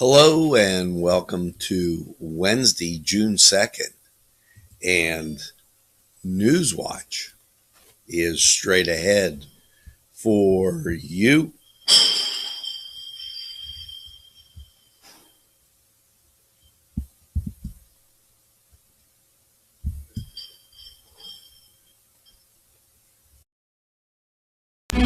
Hello and welcome to Wednesday, June 2nd. And Newswatch is straight ahead for you.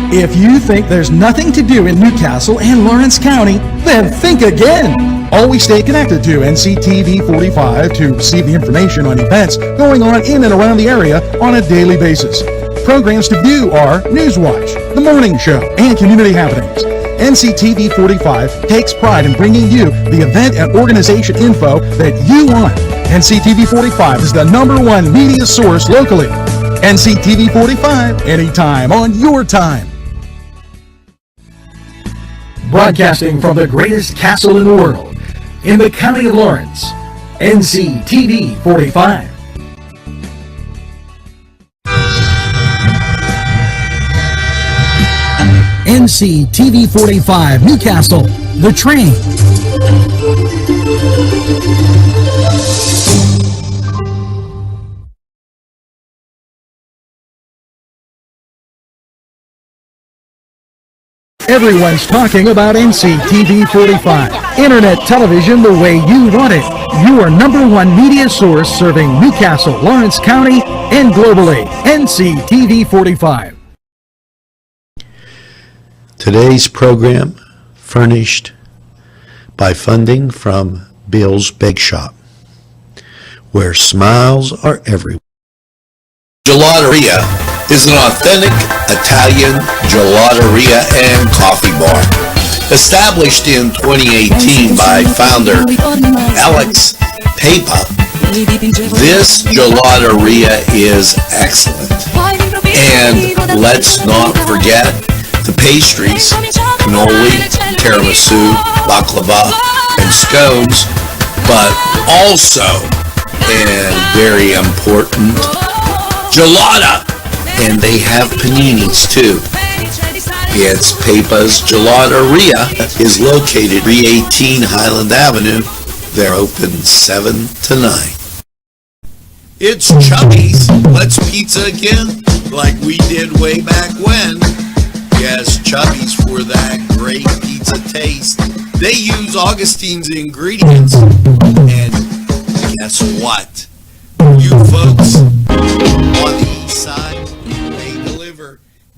If you think there's nothing to do in Newcastle and Lawrence County, then think again. Always stay connected to Nctv45 to receive the information on events going on in and around the area on a daily basis. Programs to view are Newswatch, The Morning Show, and Community Happenings. Nctv45 takes pride in bringing you the event and organization info that you want. Nctv45 is the #1 media source locally. Nctv45, anytime on your time. Broadcasting from the greatest castle in the world, in the county of Lawrence, Nctv45. Nctv45 Newcastle, The Train. Everyone's talking about Nctv45. Internet television the way you want it. Your #1 media source serving Newcastle, Lawrence County, and globally. Nctv45. Today's program furnished by funding from Bill's Bake Shop, where smiles are everywhere. Gelateria is an authentic Italian gelateria and coffee bar. Established in 2018 by founder Alex Papa, this gelateria is excellent. And let's not forget the pastries, cannoli, tiramisu, baklava, and scones, but also, and very important, gelata. And they have paninis too. It's Papa's Gelateria is located 318 Highland Avenue. They're open 7 to 9. It's Chubby's Let's Pizza again, like we did way back when. Yes, Chubby's for that great pizza taste. They use Augustine's ingredients. And guess what? You folks on the east side,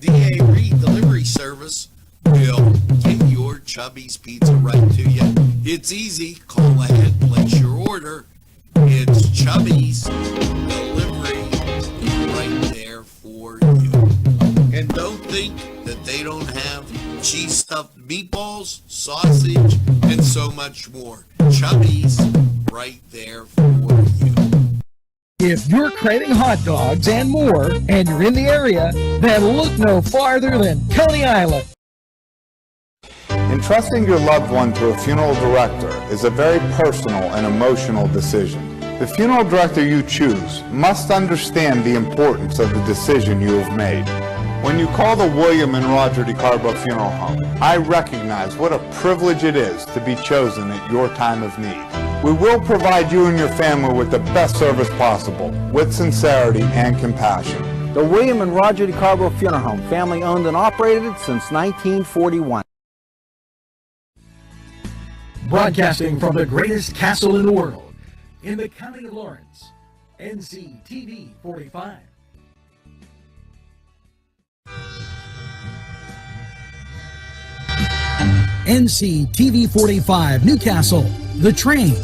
DA Reed Delivery Service will get your Chubby's Pizza right to you. It's easy. Call ahead, place your order. It's Chubby's Delivery right there for you. And don't think that they don't have cheese stuffed meatballs, sausage, and so much more. Chubby's right there for you. If you're craving hot dogs and more, and you're in the area, then look no farther than Coney Island. Entrusting your loved one to a funeral director is a very personal and emotional decision. The funeral director you choose must understand the importance of the decision you have made. When you call the William and Roger DeCarbo Funeral Home, I recognize what a privilege it is to be chosen at your time of need. We will provide you and your family with the best service possible, with sincerity and compassion. The William and Roger DeCarbo Funeral Home, family owned and operated since 1941. Broadcasting from the greatest castle in the world, in the county of Lawrence, Nctv45. Nctv45 Newcastle, The Train.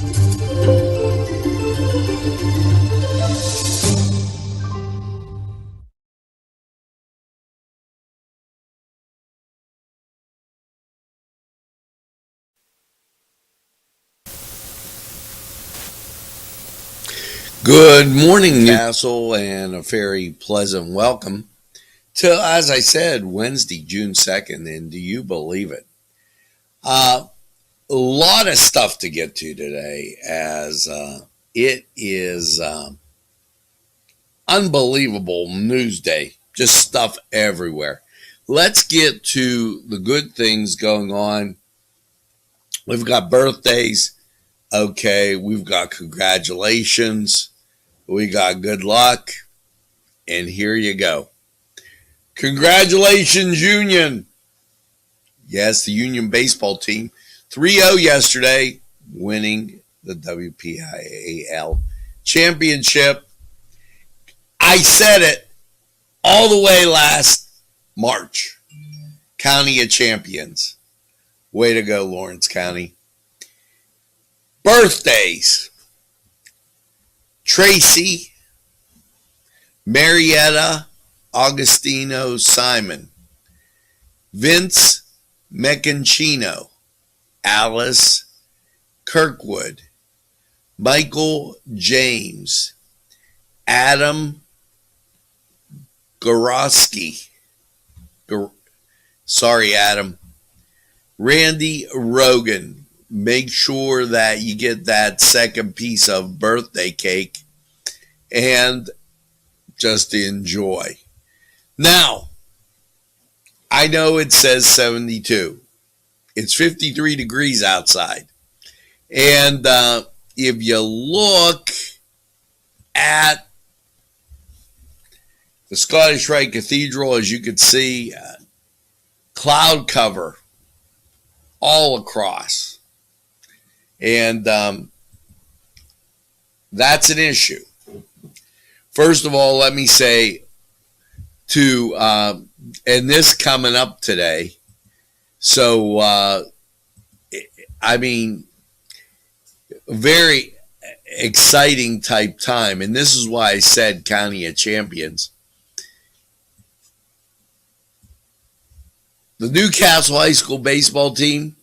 Good morning, Newcastle, and a very pleasant welcome to, as I said, Wednesday, June 2nd, and do you believe it? A lot of stuff to get to today, as it is unbelievable news day, just stuff everywhere. Let's get to the good things going on We've got birthdays. Okay, we've got congratulations. We got good luck. And here you go. Congratulations, Union. Yes, the Union baseball team. 3-0 yesterday, winning the WPIAL championship. I said it all the way last March. County of Champions. Way to go, Lawrence County. Birthdays. Tracy, Marietta, Augustino, Simon, Vince Meccancino, Alice Kirkwood, Michael James, Adam Gorosky. Sorry, Adam. Randy Rogan. Make sure that you get that second piece of birthday cake and just enjoy. Now, I know it says 72. It's 53 degrees outside. And if you look at the Scottish Rite Cathedral, as you can see, cloud cover all across. And that's an issue. First of all, let me say and this coming up today, so, I mean, very exciting type time. And this is why I said County of Champions. The Newcastle High School baseball team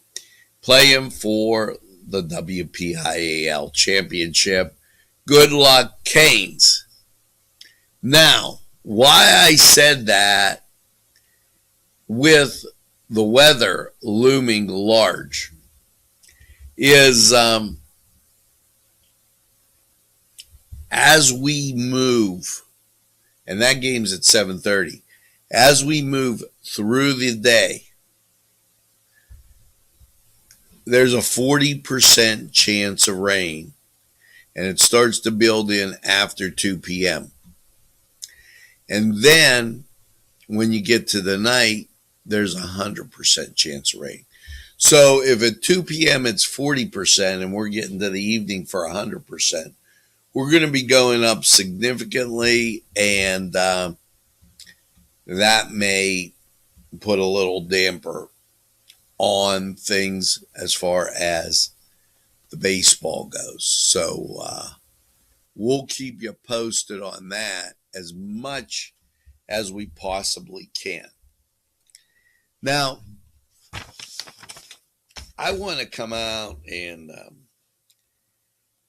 playing for the WPIAL championship. Good luck, Canes. Now, why I said that with the weather looming large is as we move, and that game's at 7:30, as we move through the day, there's a 40% chance of rain, and it starts to build in after 2 p.m. And then when you get to the night, there's a 100% chance of rain. So if at 2 p.m. it's 40% and we're getting to the evening for 100%, we're going to be going up significantly, and that may put a little damper on things as far as the baseball goes. So we'll keep you posted on that as much as we possibly can. Now, I want to come out and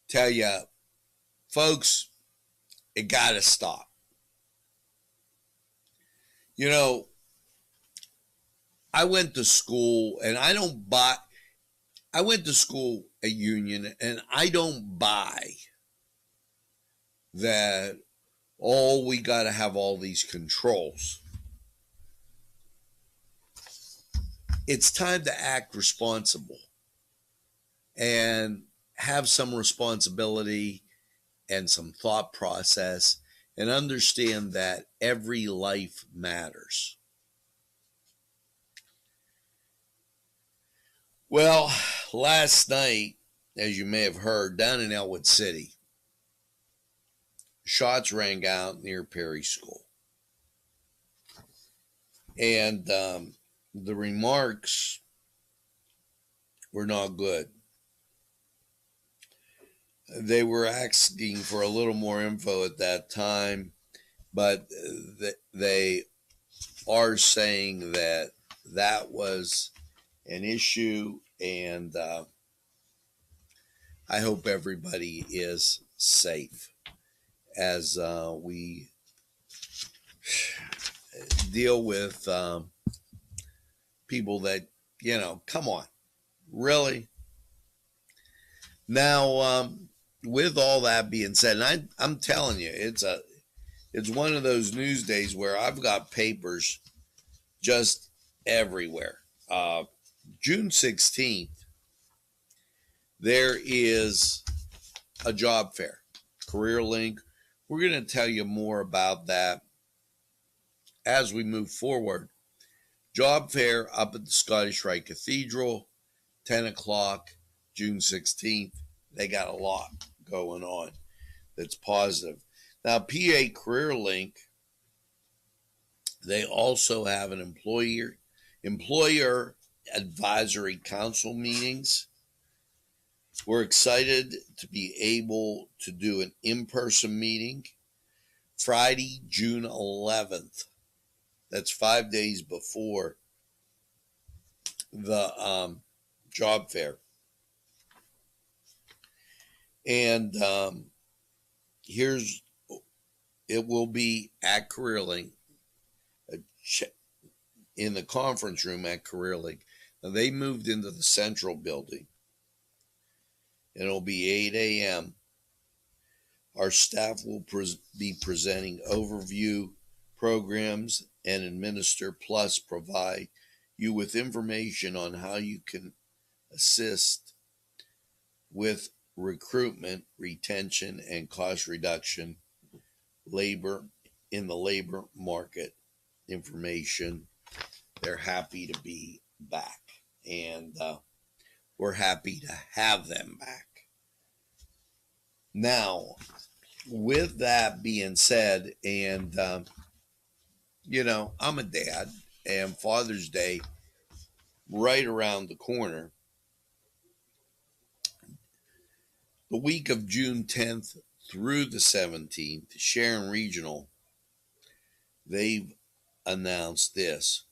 tell you, folks, it got to stop. You know, I went to school, and I went to school at Union, and I don't buy that, we got to have all these controls. It's time to act responsible and have some responsibility and some thought process and understand that every life matters. Well, last night, as you may have heard, down in Elwood City, shots rang out near Perry School. And the remarks were not good. They were asking for a little more info at that time, but they are saying that that was an issue, and I hope everybody is safe as we deal with people that, come on, really? Now, with all that being said, and I'm telling you, it's one of those news days where I've got papers just everywhere. June 16th, there is a job fair, Career Link. We're going to tell you more about that as we move forward. Job fair up at the Scottish Rite Cathedral, 10 o'clock, June 16th. They got a lot going on that's positive. Now, PA Career Link, they also have an employer advisory council meetings. We're excited to be able to do an in-person meeting Friday, June 11th. That's 5 days before the job fair. And it will be at CareerLink, in the conference room at CareerLink. Now, they moved into the central building. And it'll be 8 a.m. Our staff will be presenting overview programs and administer, plus provide you with information on how you can assist with recruitment, retention, and cost reduction in the labor market information. They're happy to be back, and we're happy to have them back. Now, with that being said, and I'm a dad, and Father's Day right around the corner. The week of June 10th through the 17th, Sharon Regional, they've announced this.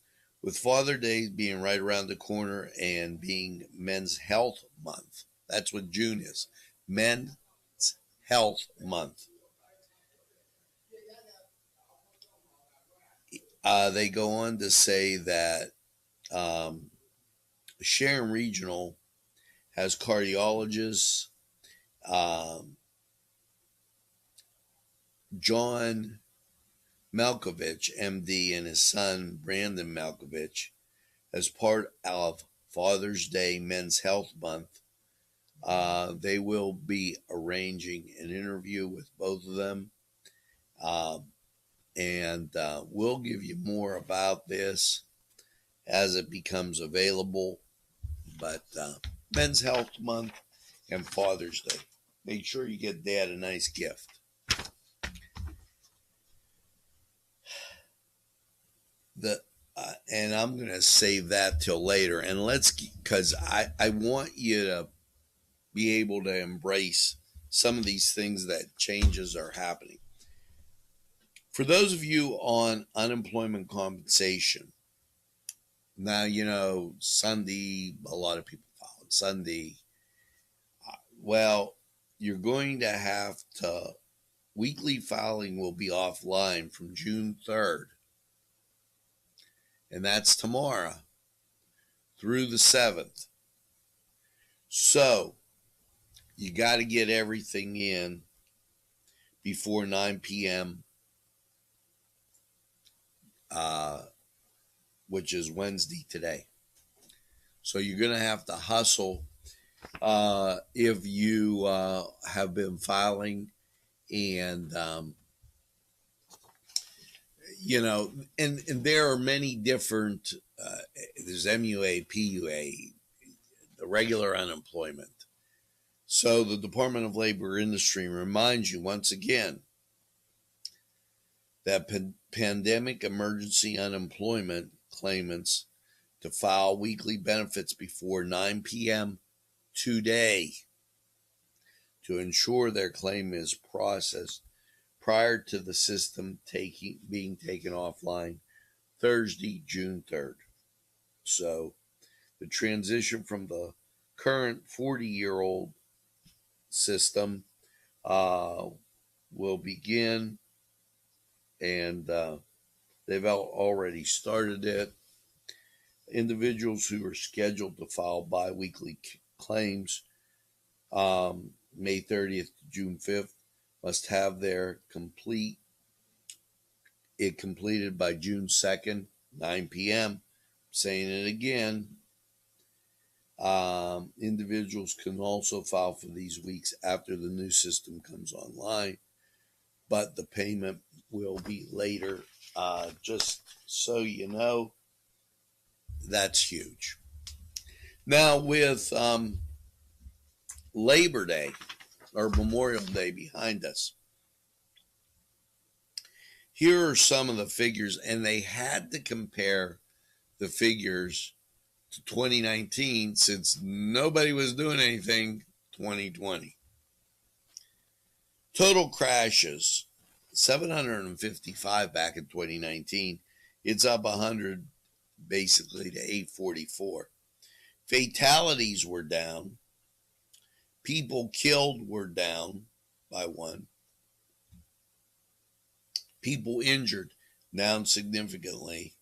With Father's Day being right around the corner and being Men's Health Month. That's what June is. Men's Health Month. They go on to say that Sharon Regional has cardiologists, John Malkovich, MD, and his son, Brandon Malkovich, as part of Father's Day Men's Health Month. They will be arranging an interview with both of them. And we'll give you more about this as it becomes available. But Men's Health Month and Father's Day. Make sure you get Dad a nice gift. And I'm going to save that till later. And because I want you to be able to embrace some of these things that changes are happening. For those of you on unemployment compensation, now, Sunday, a lot of people followed Sunday. Well, you're going to have to, weekly filing will be offline from June 3rd. And that's tomorrow through the 7th. So, you got to get everything in before 9 p.m., which is Wednesday today. So you're going to have to hustle if you have been filing, and and there are many different, there's MUA, PUA, the regular unemployment. So the Department of Labor Industry reminds you once again that pandemic emergency unemployment claimants to file weekly benefits before 9 p.m. today to ensure their claim is processed prior to the system being taken offline Thursday, June 3rd. So the transition from the current 40-year-old system will begin, and they've already started it. Individuals who are scheduled to file biweekly claims May 30th to June 5th must have their completed by June 2nd, 9 p.m. I'm saying it again. Individuals can also file for these weeks after the new system comes online, but the payment will be later. Just so you know, that's huge. Now, with Labor Day or Memorial Day behind us, here are some of the figures, and they had to compare the figures to 2019 since nobody was doing anything 2020. Total crashes, 755 back in 2019. It's up 100 basically to 844. Fatalities were down. People killed were down by 1. People injured down significantly.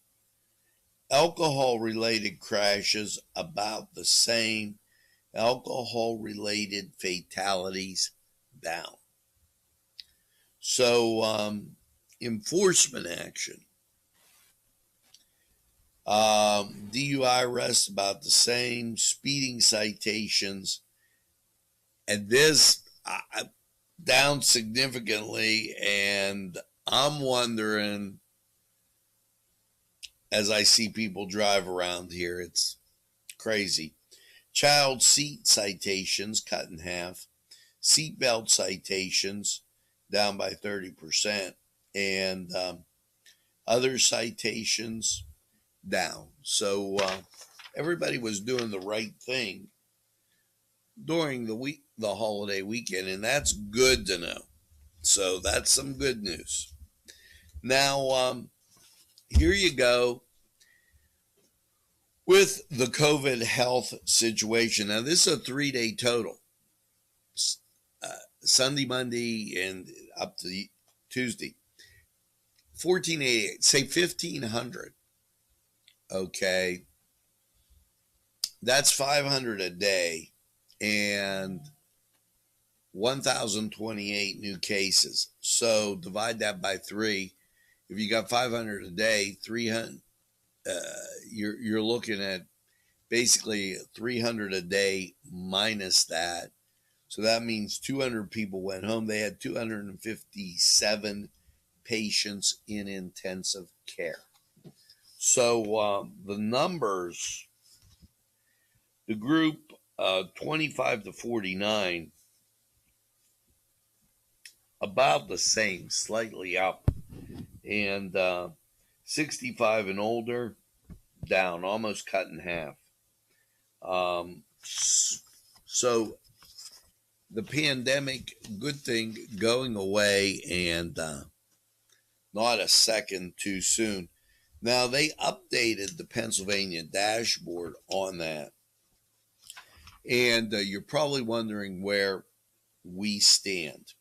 Alcohol-related crashes about the same. Alcohol-related fatalities down. So enforcement action. DUI arrests about the same. Speeding citations. And this down significantly. And I'm wondering, as I see people drive around here, it's crazy. Child seat citations cut in half. Seatbelt citations down by 30%. And other citations down. So everybody was doing the right thing during the holiday weekend, and that's good to know. So that's some good news. Now, here you go with the COVID health situation. Now, this is a 3-day total. Sunday, Monday, and up to Tuesday. 1488, say 1,500. Okay. That's 500 a day and 1,028 new cases. So divide that by 3. If you got 500 a day, 300, you're looking at basically 300 a day minus that. So that means 200 people went home. They had 257 patients in intensive care. So the numbers, the group 25 to 49, about the same, slightly up. And 65 and older, down, almost cut in half. So the pandemic, good thing, going away, and not a second too soon. Now, they updated the Pennsylvania dashboard on that. And you're probably wondering where we stand.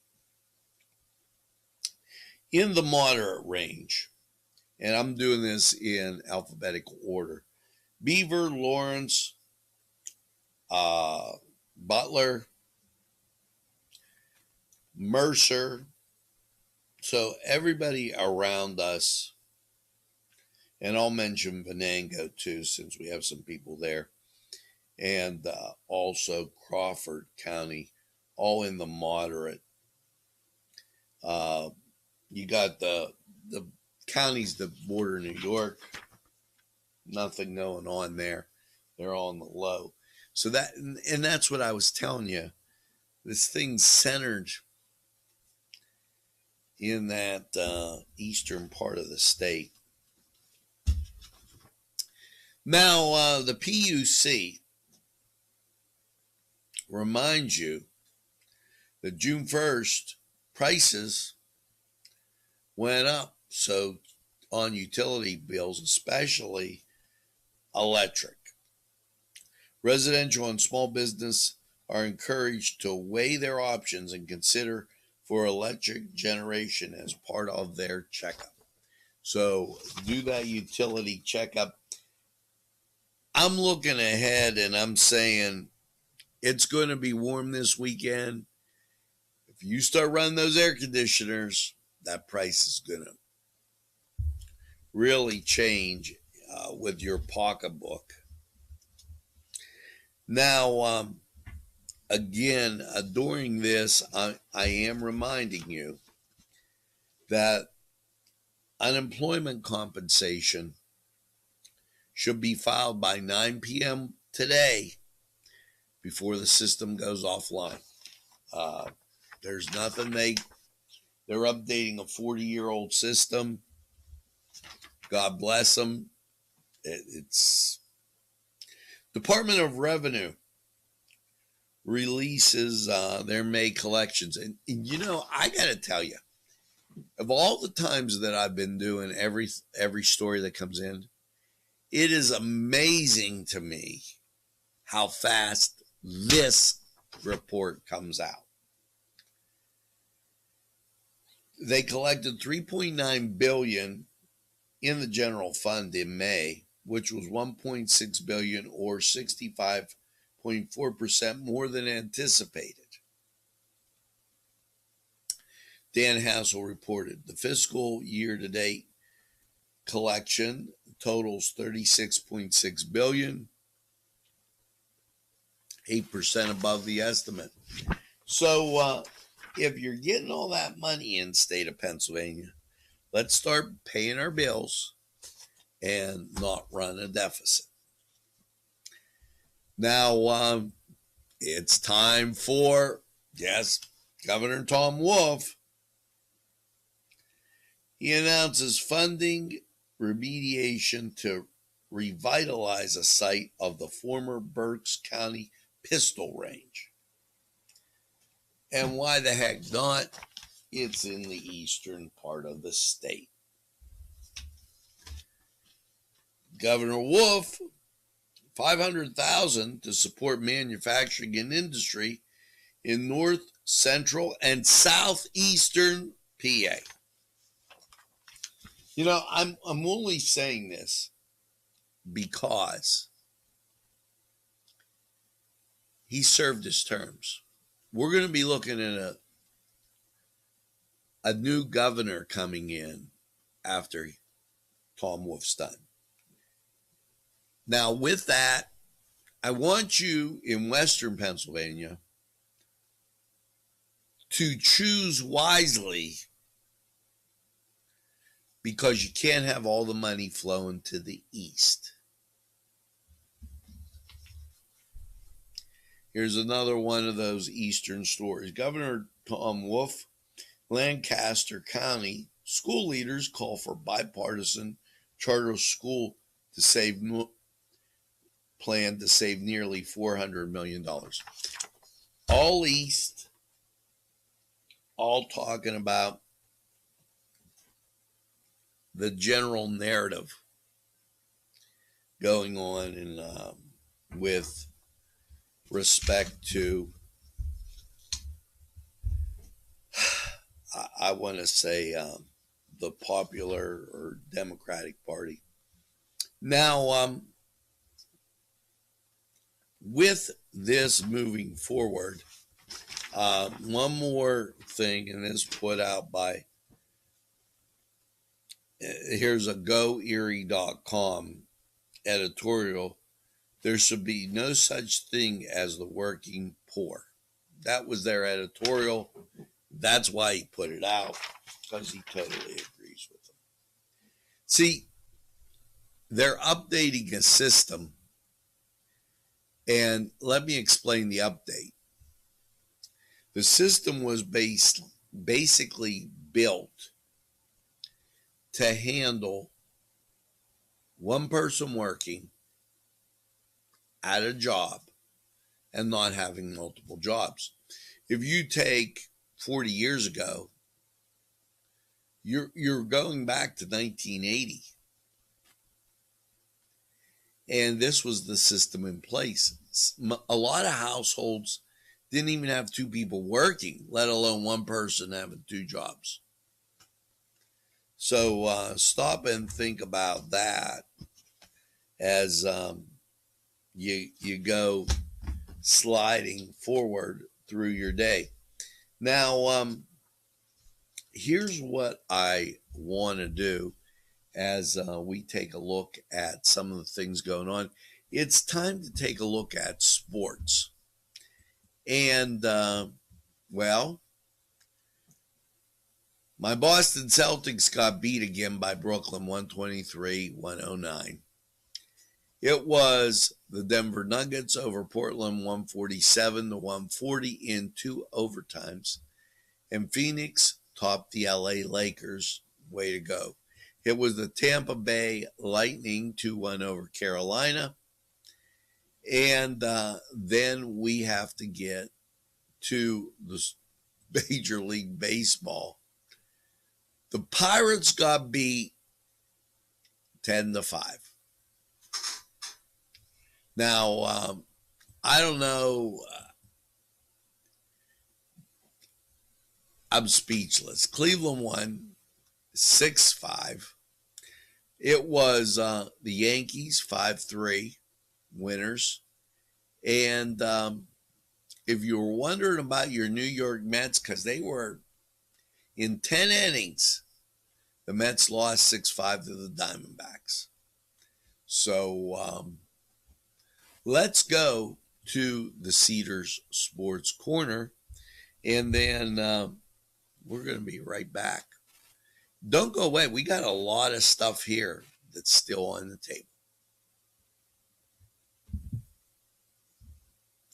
In the moderate range, and I'm doing this in alphabetical order, Beaver, Lawrence, Butler, Mercer. So everybody around us, and I'll mention Venango too, since we have some people there, and also Crawford County, all in the moderate. You got the counties that border New York, nothing going on there. They're all in the low. So that, and that's what I was telling you. This thing's centered in that eastern part of the state. Now, the PUC reminds you that June 1st, prices went up. So on utility bills, especially electric. Residential and small business are encouraged to weigh their options and consider for electric generation as part of their checkup. So do that utility checkup. I'm looking ahead and I'm saying it's going to be warm this weekend. If you start running those air conditioners, that price is going to really change with your pocketbook. Now, again, during this, I am reminding you that unemployment compensation should be filed by 9 p.m. today before the system goes offline. There's nothing they're updating a 40-year-old system. God bless them. It's Department of Revenue releases their May collections. And you know, I got to tell you, of all the times that I've been doing every story that comes in, it is amazing to me how fast this report comes out. They collected $3.9 billion in the general fund in May, which was $1.6 billion or 65.4% more than anticipated. Dan Hassel reported the fiscal year-to-date collection totals $36.6 billion, 8% above the estimate. So if you're getting all that money in the state of Pennsylvania, let's start paying our bills and not run a deficit. Now, it's time for, yes, Governor Tom Wolf. He announces funding remediation to revitalize a site of the former Berks County pistol range. And why the heck not? It's in the eastern part of the state. Governor Wolf, $500,000 to support manufacturing and industry in north, central, and southeastern PA. You know, I'm only saying this because he served his terms. We're going to be looking at a new governor coming in after Tom Wolf's done. Now, with that, I want you in Western Pennsylvania to choose wisely, because you can't have all the money flowing to the east. Here's another one of those eastern stories. Governor Tom Wolf, Lancaster County school leaders call for bipartisan charter school plan to save nearly $400 million. All east, all talking about the general narrative going on in with respect to, I want to say, the popular or Democratic Party. Now, with this moving forward, one more thing, and this put out by, here's a GoErie.com editorial. There should be no such thing as the working poor. That was their editorial. That's why he put it out, because he totally agrees with them. See, they're updating a system, and let me explain the update. The system was basically built to handle one person working at a job and not having multiple jobs. If you take 40 years ago, you're going back to 1980. And this was the system in place. A lot of households didn't even have two people working, let alone one person having two jobs. So stop and think about that as you go sliding forward through your day. Now, here's what I want to do as we take a look at some of the things going on. it's time to take a look at sports. And, well, my Boston Celtics got beat again by Brooklyn 123-109. It was the Denver Nuggets over Portland 147-140 in 2 overtimes. And Phoenix topped the LA Lakers. Way to go. It was the Tampa Bay Lightning 2-1 over Carolina. And then we have to get to the Major League Baseball. The Pirates got beat 10-5. Now, I don't know. I'm speechless. Cleveland won 6-5. It was the Yankees 5-3 winners. And if you were wondering about your New York Mets, because they were in 10 innings, the Mets lost 6-5 to the Diamondbacks. So let's go to the Cedars Sports Corner, and then we're going to be right back. Don't go away. We got a lot of stuff here that's still on the table.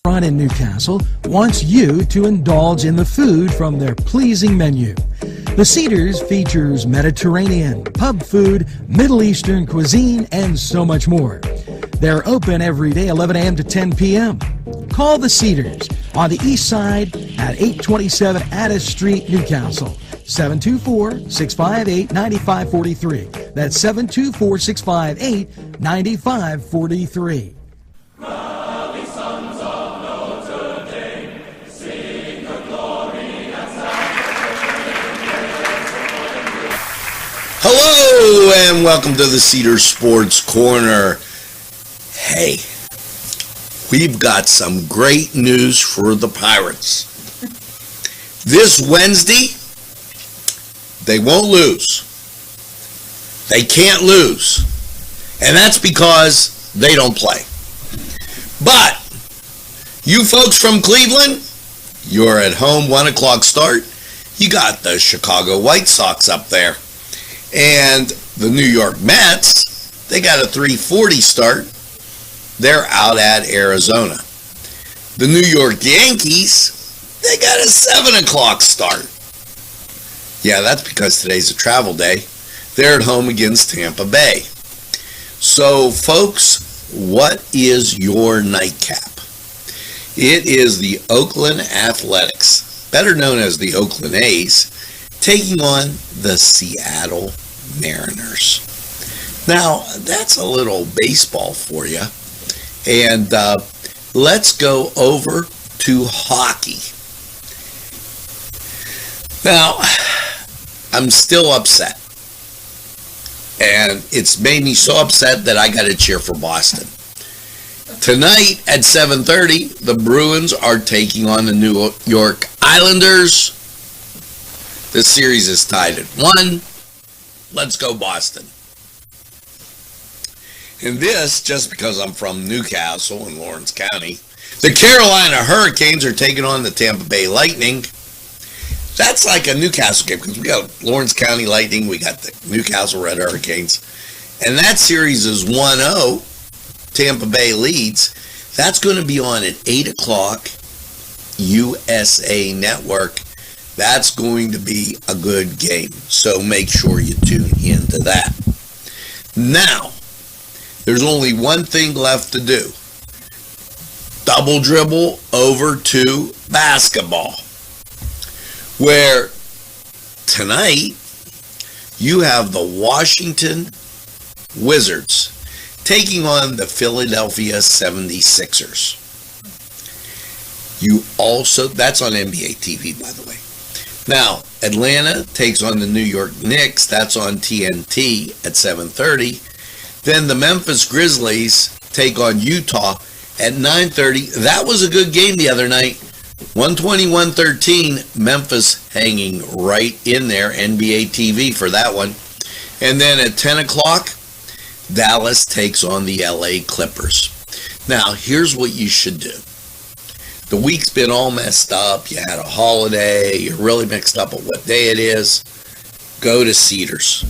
Restaurant in Newcastle wants you to indulge in the food from their pleasing menu. The Cedars features Mediterranean, pub food, Middle Eastern cuisine, and so much more. They're open every day 11 a.m. to 10 p.m. Call the Cedars on the east side at 827 Addis Street, Newcastle. 724-658-9543. That's 724-658-9543. Hello and welcome to the Cedar Sports Corner. Hey, we've got some great news for the Pirates. This Wednesday, they won't lose. They can't lose. And that's because they don't play. But you folks from Cleveland, you're at home, 1 o'clock start. You got the Chicago White Sox up there. And the New York Mets, they got a 3:40 start. They're out at Arizona. The New York Yankees, they got a 7 o'clock start. Yeah, that's because today's a travel day. They're at home against Tampa Bay. So, folks, what is your nightcap? It is the Oakland Athletics, better known as the Oakland A's, taking on the Seattle Mariners. Now, that's a little baseball for you. And let's go over to hockey. Now, I'm still upset. And it's made me so upset that I got to cheer for Boston. Tonight at 7:30, the Bruins are taking on the New York Islanders. The series is tied at 1. Let's go Boston. And this, just because I'm from Newcastle in Lawrence County, the Carolina Hurricanes are taking on the Tampa Bay Lightning. That's like a Newcastle game because we got Lawrence County Lightning, we got the Newcastle Red Hurricanes. And that series is 1-0. Tampa Bay leads. That's going to be on at 8 o'clock USA Network. That's going to be a good game. So make sure you tune into that. Now, there's only one thing left to do. Double dribble over to basketball. Where tonight you have the Washington Wizards taking on the Philadelphia 76ers. That's on NBA TV, by the way. Now, Atlanta takes on the New York Knicks. That's on TNT at 7:30. Then the Memphis Grizzlies take on Utah at 9:30. That was a good game the other night. 121-13. Memphis hanging right in there. NBA TV for that one. And then at 10 o'clock, Dallas takes on the LA Clippers. Now, here's what you should do. The week's been all messed up. You had a holiday. You're really mixed up on what day it is. Go to Cedars.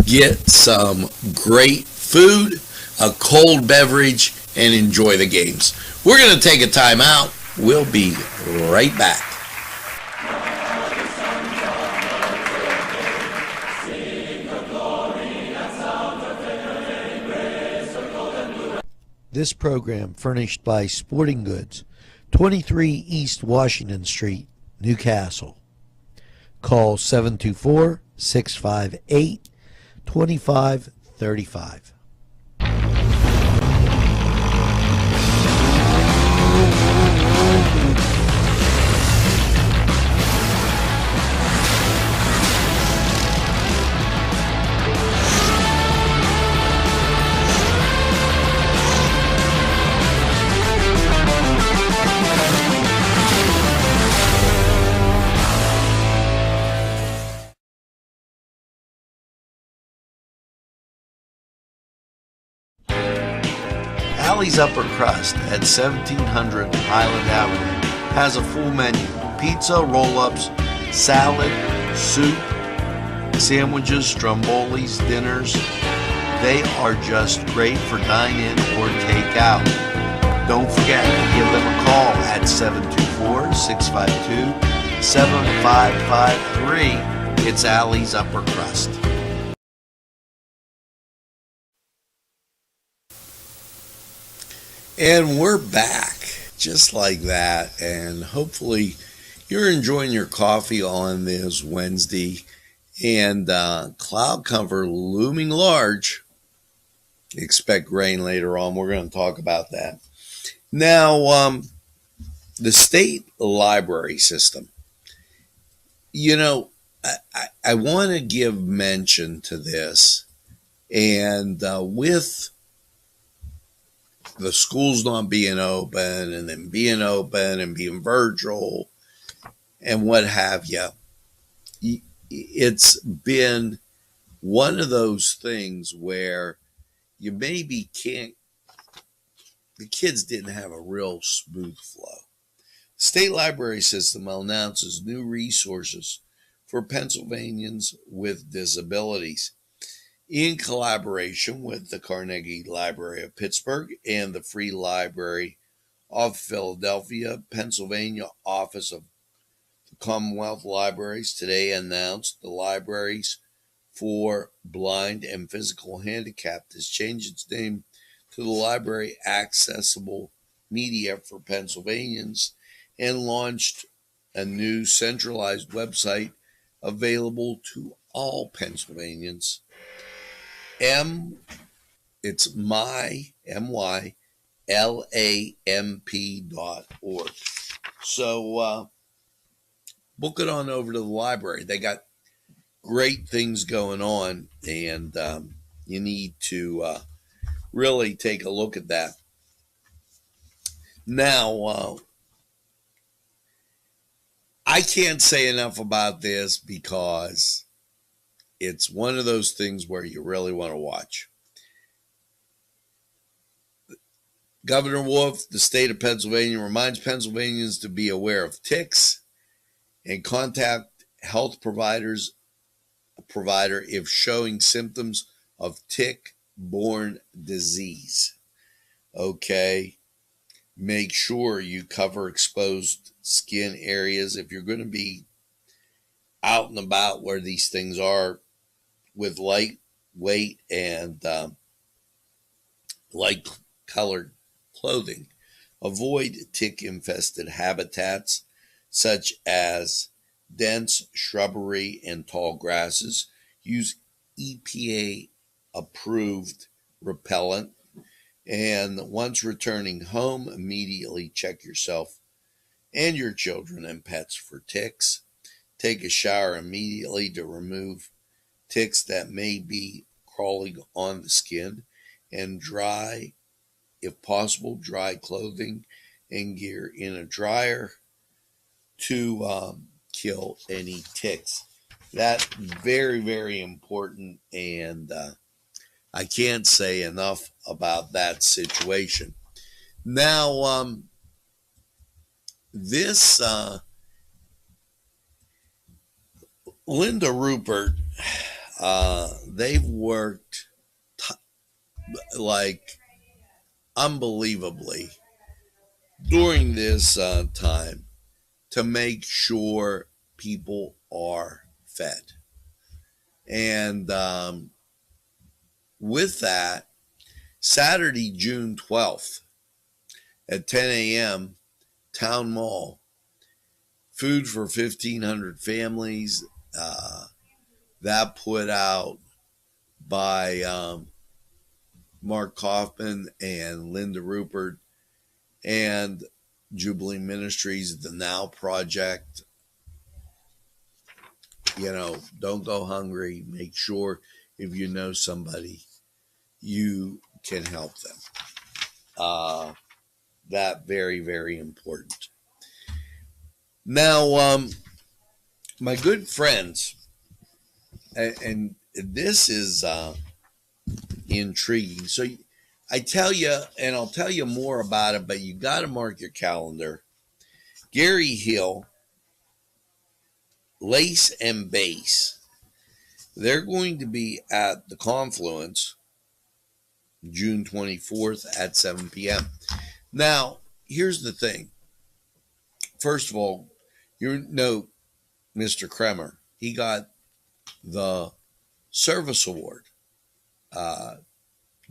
Get some great food, a cold beverage, and enjoy the games. We're going to take a time out. We'll be right back. This program furnished by Sporting Goods, 23 East Washington Street, Newcastle. Call 724-658-2535. Allie's Upper Crust at 1700 Highland Avenue has a full menu: pizza, roll-ups, salad, soup, sandwiches, strombolis, dinners. They are just great for dine-in or take-out. Don't forget to give them a call at 724-652-7553. It's Allie's Upper Crust. And we're back, just like that, and hopefully you're enjoying your coffee on this Wednesday, and cloud cover looming large. Expect rain later on. We're going to talk about that. Now, the state library system. You know, I want to give mention to this, and with the schools not being open and then being open and being virtual and what have you, it's been one of those things where you maybe can't, the kids didn't have a real smooth flow. State library system announces new resources for Pennsylvanians with disabilities. In collaboration with the Carnegie Library of Pittsburgh and the Free Library of Philadelphia, Pennsylvania Office of the Commonwealth Libraries today announced the Libraries for Blind and Physical Handicapped has changed its name to the Library Accessible Media for Pennsylvanians and launched a new centralized website available to all Pennsylvanians. It's mylamp.org. So book it on over to the library. They got great things going on, and you need to really take a look at that. Now, I can't say enough about this because it's one of those things where you really want to watch. Governor Wolf, the state of Pennsylvania, reminds Pennsylvanians to be aware of ticks and contact health provider if showing symptoms of tick-borne disease. Okay, make sure you cover exposed skin areas if you're going to be out and about where these things are, with lightweight and light-colored clothing. Avoid tick-infested habitats such as dense shrubbery and tall grasses. Use EPA-approved repellent. And once returning home, immediately check yourself and your children and pets for ticks. Take a shower immediately to remove ticks that may be crawling on the skin, and dry, if possible, dry clothing and gear in a dryer to kill any ticks. That's very, very important, and I can't say enough about that situation. Now, this Linda Rupert, they've worked like unbelievably during this time to make sure people are fed. And with that, Saturday, June 12th at 10 a.m., Town Mall, food for 1,500 families, that put out by Mark Kaufman and Linda Rupert and Jubilee Ministries, the Now Project. You know, don't go hungry. Make sure if you know somebody, you can help them. That very, very important. Now, my good friends, and this is intriguing. So I tell you, and I'll tell you more about it, but you got to mark your calendar. Gary Hill, Lace and Base, they're going to be at the Confluence June 24th at 7 p.m. Now, here's the thing. First of all, you know Mr. Kremer. He got the Service Award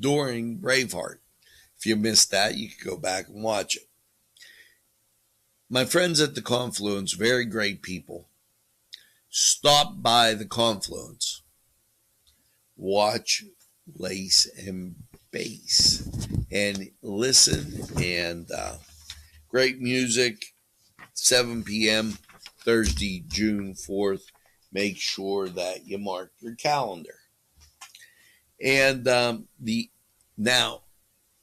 during Braveheart. If you missed that, you could go back and watch it. My friends at the Confluence, very great people. Stop by the Confluence. Watch Lace and Base and listen, and great music. 7 p.m. Thursday, June 4th. Make sure that you mark your calendar. And now,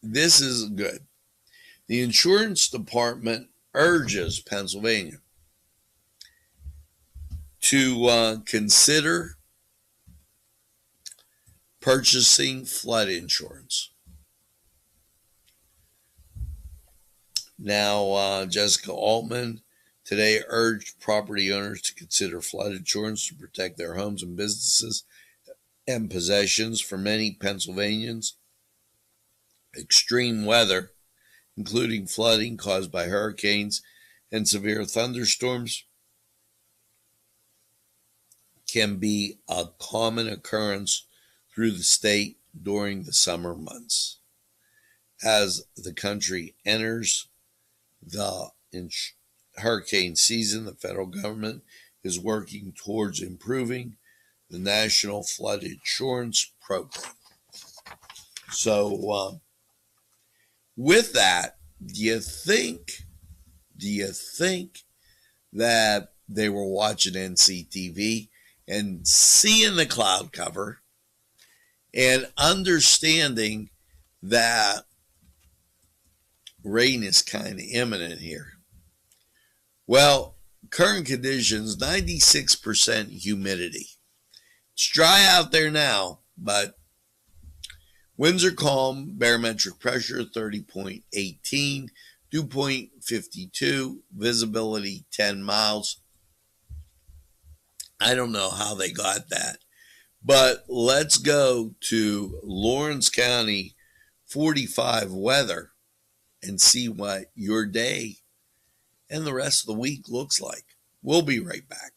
this is good. The insurance department urges Pennsylvania to consider purchasing flood insurance. Now, Jessica Altman today urged property owners to consider flood insurance to protect their homes and businesses and possessions. For many Pennsylvanians, extreme weather, including flooding caused by hurricanes and severe thunderstorms, can be a common occurrence through the state during the summer months. As the country enters the hurricane season, the federal government is working towards improving the National Flood Insurance Program. So, with that, do you think that they were watching NCTV and seeing the cloud cover and understanding that rain is kind of imminent here? Well, current conditions, 96% humidity. It's dry out there now, but winds are calm, barometric pressure 30.18, dew point 52, visibility 10 miles. I don't know how they got that, but let's go to Lawrence County 45 weather and see what your day and the rest of the week looks like. We'll be right back.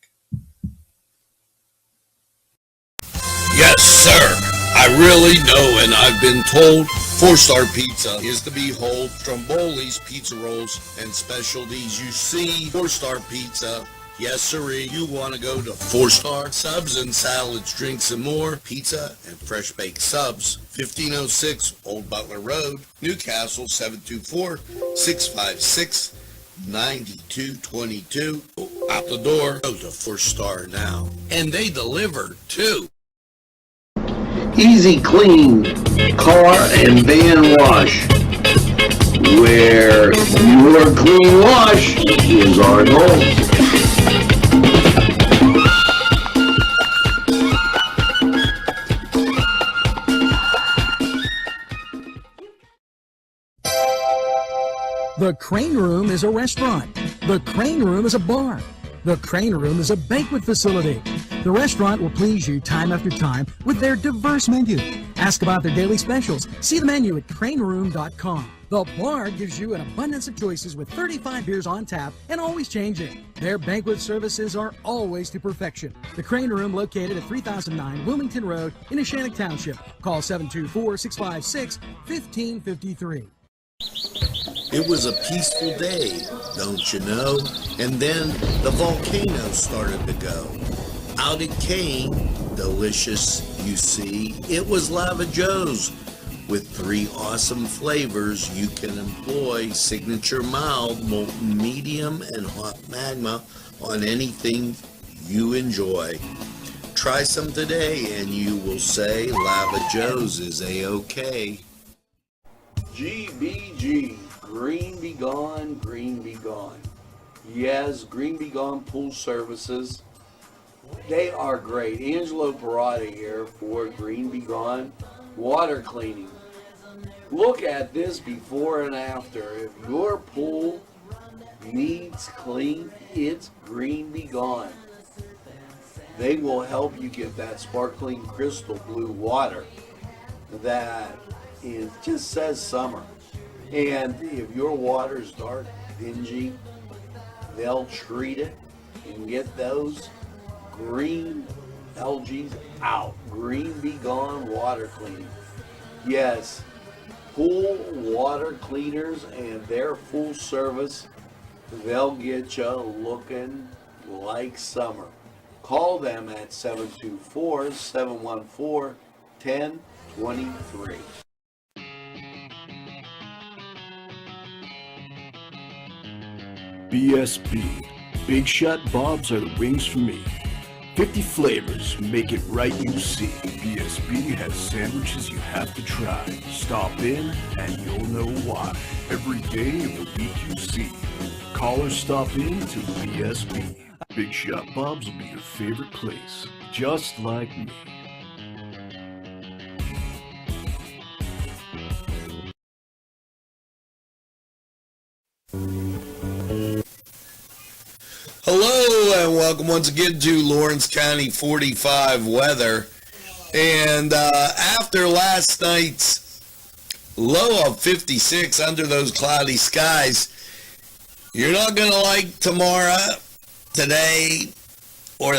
Yes, sir. I really know, and I've been told 4-Star Pizza is to behold. Stromboli's Pizza Rolls and Specialties. You see 4-Star Pizza. Yes, sirree. You want to go to 4-Star Subs and Salads, Drinks, and More. Pizza and fresh baked subs. 1506 Old Butler Road, Newcastle, 724-656-9222. Out the door. Go to 4-Star now. And they deliver, too. Easy Clean Car and Van Wash, where your clean wash is our goal. The Crane Room is a restaurant. The Crane Room is a bar. The Crane Room is a banquet facility. The restaurant will please you time after time with their diverse menu. Ask about their daily specials. See the menu at craneroom.com. The bar gives you an abundance of choices with 35 beers on tap and always changing. Their banquet services are always to perfection. The Crane Room, located at 3009 Wilmington Road in Neshannock Township. Call 724-656-1553. It was a peaceful day, don't you know? And then the volcano started to go. Out it came, delicious, you see. It was Lava Joe's with 3 awesome flavors you can employ: signature mild, molten medium, and hot magma on anything you enjoy. Try some today and you will say Lava Joe's is A-OK. GBG, Green Be Gone, Green Be Gone. Yes, Green Be Gone Pool Services. They are great. Angelo Perrotta here for Green Be Gone Water Cleaning. Look at this before and after. If your pool needs clean, it's Green Be Gone. They will help you get that sparkling crystal blue water that it just says summer. And if your water is dark, dingy, they'll treat it and get those green algae out. Green Be Gone Water Cleaning. Yes, pool water cleaners and their full service, they'll get you looking like summer. Call them at 724-714-1023. BSB. Big Shot Bobs are the wings for me. 50 flavors, make it right, you see. BSB has sandwiches you have to try. Stop in and you'll know why. Every day of the week you see. Call or stop in to BSB. Big Shot Bobs will be your favorite place, just like me. Hello and welcome once again to Lawrence County 45 weather. And after last night's low of 56 under those cloudy skies, you're not going to like tomorrow, today, or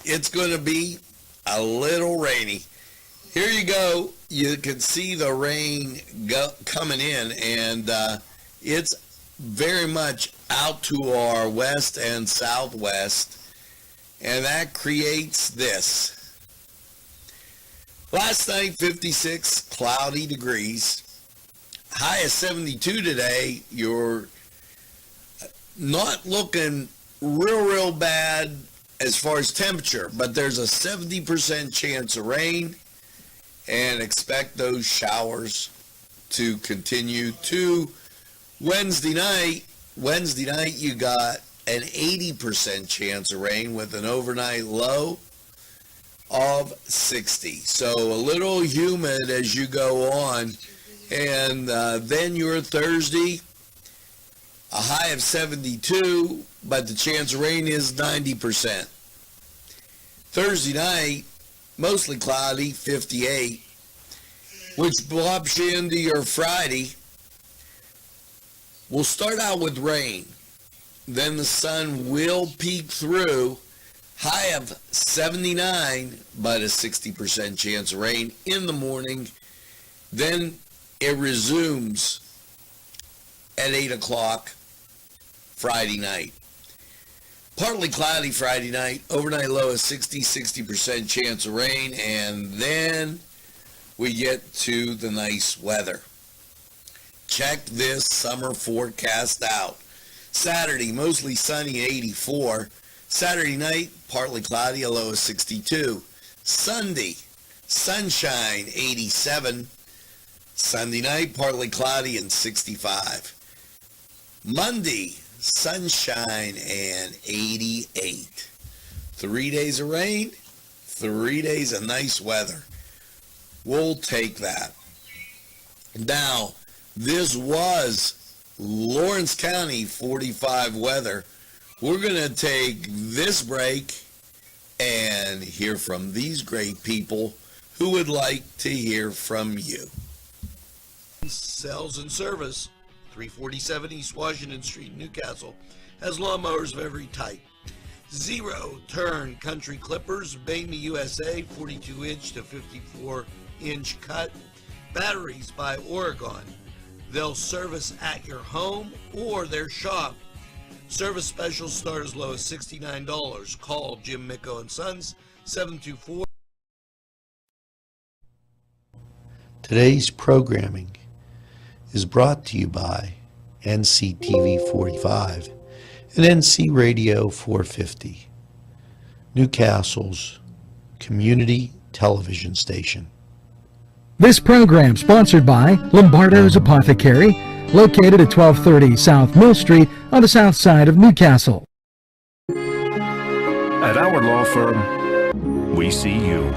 it's going to be a little rainy. Here you go. You can see the rain coming in, and it's very much out to our west and southwest, and that creates this. Last night, 56 cloudy degrees. High of 72 today. You're not looking real bad as far as temperature, but there's a 70% chance of rain, and expect those showers to continue to Wednesday night. Wednesday night, you got an 80% chance of rain with an overnight low of 60. So a little humid as you go on. And then your Thursday, a high of 72, but the chance of rain is 90%. Thursday night, mostly cloudy, 58, which drops you into your Friday. We'll start out with rain. Then the sun will peek through. High of 79, but a 60% chance of rain in the morning. Then it resumes at 8 o'clock Friday night. Partly cloudy Friday night. Overnight low of 60% chance of rain. And then we get to the nice weather. Check this summer forecast out. Saturday, mostly sunny, 84. Saturday night, partly cloudy, a low of 62. Sunday, sunshine, 87. Sunday night, partly cloudy and 65. Monday, sunshine and 88. 3 days of rain, 3 days of nice weather. We'll take that. Now, this was Lawrence County 45 weather. We're going to take this break and hear from these great people who would like to hear from you. Sales and service, 347 East Washington Street, Newcastle, has lawnmowers of every type. Zero turn country clippers, made in the USA, 42 inch to 54 inch cut. Batteries by Oregon. They'll service at your home or their shop. Service specials start as low as $69. Call Jim Micco and Sons, 724. Today's programming is brought to you by Nctv45 and NC Radio 450, Newcastle's community television station. This program sponsored by Lombardo's Apothecary, located at 1230 South Mill Street on the south side of Newcastle. At our law firm, we see you.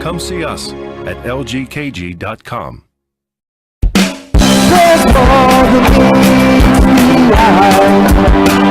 Come see us at lgkg.com. Just for the